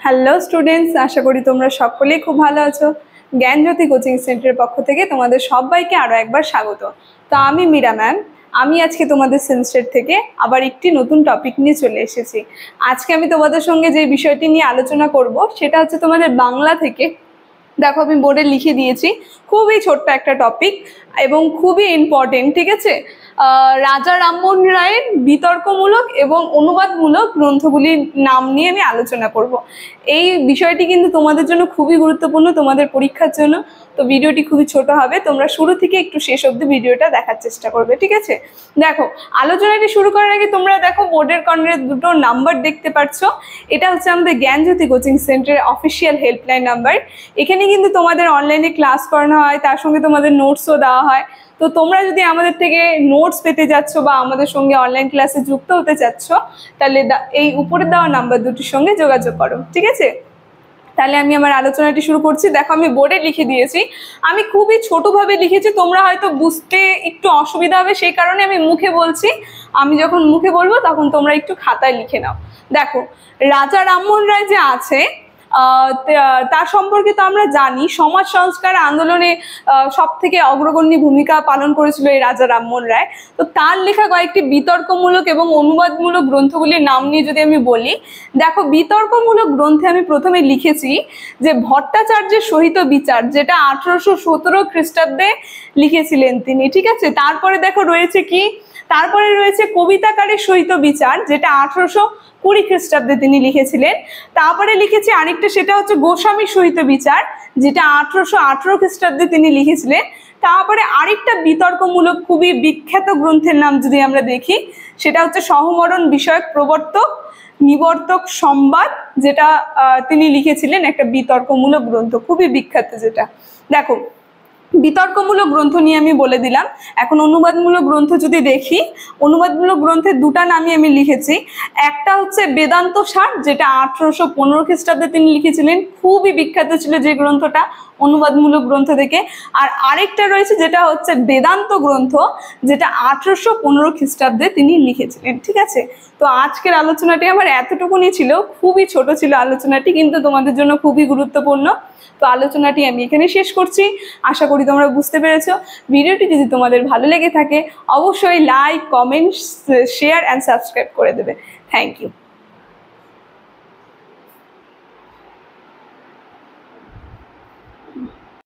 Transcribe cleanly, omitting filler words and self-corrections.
Hello students, আশা করি তোমরা সকলেই খুব ভালো আছো। জ্ঞানজ্যোতি কোচিং সেন্টারের পক্ষ থেকে তোমাদের সবাইকে আরও একবার স্বাগত। তো আমি মীরা ম্যাম, আমি আজকে তোমাদের সেন্সেট থেকে আবার একটি নতুন টপিক নিয়ে চলে এসেছি। আজকে আমি তোমাদের সঙ্গে যে বিষয়টি নিয়ে আলোচনা করব সেটা হচ্ছে তোমাদের বাংলা থেকে। দেখো আমি বোর্ডে লিখে দিয়েছি, খুবই ছোট্ট একটা টপিক এবং খুবই ইম্পর্টেন্ট, ঠিক আছে। রাজা রামমোহন রায়ের বিতর্কমূলক এবং অনুবাদমূলক গ্রন্থগুলির নাম নিয়ে আমি আলোচনা করব। এই বিষয়টি কিন্তু তোমাদের জন্য খুবই গুরুত্বপূর্ণ, তোমাদের পরীক্ষার জন্য। তো ভিডিওটি খুবই ছোট হবে, তোমরা শুরু থেকে একটু শেষ অবধি ভিডিওটা দেখার চেষ্টা করবে, ঠিক আছে। দেখো আলোচনাটি শুরু করার আগে তোমরা দেখো বোর্ডের কর্নারে দুটো নাম্বার দেখতে পাচ্ছ। এটা হচ্ছে আমাদের জ্ঞানজ্যোতি কোচিং সেন্টারের অফিসিয়াল হেল্পলাইন নাম্বার। এখানে কিন্তু তোমাদের অনলাইনে ক্লাস করানো হয়, তার সঙ্গে তোমাদের নোটসও দেওয়া হয়। তো তোমরা যদি আমাদের থেকে নোটস পেতে যাচ্ছ বা আমাদের সঙ্গে অনলাইন ক্লাসে যুক্ত হতে চাচ্ছ, তাহলে এই উপরে দেওয়া নাম্বার দুটির সঙ্গে যোগাযোগ করো, ঠিক আছে। তাহলে আমি আমার আলোচনাটি শুরু করছি। দেখো আমি বোর্ডে লিখে দিয়েছি, আমি খুবই ছোটভাবে লিখেছি, তোমরা হয়তো বুঝতে একটু অসুবিধা হবে, সেই কারণে আমি মুখে বলছি। আমি যখন মুখে বলবো তখন তোমরা একটু খাতায় লিখে নাও। দেখো রাজা রামমোহন রায় যে আছে, তার সম্পর্কে তো আমরা জানি সমাজ সংস্কার আন্দোলনে সব থেকে অগ্রগণ্য ভূমিকা পালন করেছিল এই রাজা রামমোহন রায়। তো তার লেখা কয়েকটি বিতর্কমূলক এবং অনুবাদমূলক গ্রন্থগুলির নাম নিয়ে যদি আমি বলি, দেখো বিতর্কমূলক গ্রন্থে আমি প্রথমে লিখেছি যে ভট্টাচার্যের সহিত বিচার, যেটা 1817 খ্রিস্টাব্দে লিখেছিলেন তিনি, ঠিক আছে। তারপরে দেখো রয়েছে কি, তারপরে রয়েছে কবিতাকারের সহিত বিচার, যেটা 1820 খ্রিস্টাব্দে তিনি লিখেছিলেন। তারপরে লিখেছি আরেকটা, সেটা হচ্ছে গোস্বামীর সহিত বিচার, যেটা 1818 খ্রিস্টাব্দে তিনি লিখেছিলেন। তারপরে আরেকটা বিতর্কমূলক খুবই বিখ্যাত গ্রন্থের নাম যদি আমরা দেখি, সেটা হচ্ছে সহমরণ বিষয়ক প্রবর্তক নিবর্তক সংবাদ, যেটা তিনি লিখেছিলেন, একটা বিতর্কমূলক গ্রন্থ, খুবই বিখ্যাত যেটা। দেখো বিতর্কমূলক গ্রন্থ নিয়ে আমি বলে দিলাম। এখন অনুবাদমূলক গ্রন্থ যদি দেখি, অনুবাদমূলক গ্রন্থের দুটা নামই আমি লিখেছি। একটা হচ্ছে বেদান্ত সার, যেটা 1815 খ্রিস্টাব্দে তিনি লিখেছিলেন, খুবই বিখ্যাত ছিল যে গ্রন্থটা অনুবাদমূলক গ্রন্থ থেকে। আর আরেকটা রয়েছে যেটা হচ্ছে বেদান্ত গ্রন্থ, যেটা 1815 খ্রিস্টাব্দে তিনি লিখেছিলেন, ঠিক আছে। তো আজকের আলোচনাটি আমার এতটুকুনি ছিল, খুবই ছোট ছিল আলোচনাটি, কিন্তু তোমাদের জন্য খুবই গুরুত্বপূর্ণ। তো আলোচনাটি আমি এখানে শেষ করছি, আশা করি তোমরা বুঝতে পেরেছো। ভিডিওটি যদি তোমাদের ভালো লেগে থাকে অবশ্যই like, comment, share and subscribe করে দেবে। Thank you.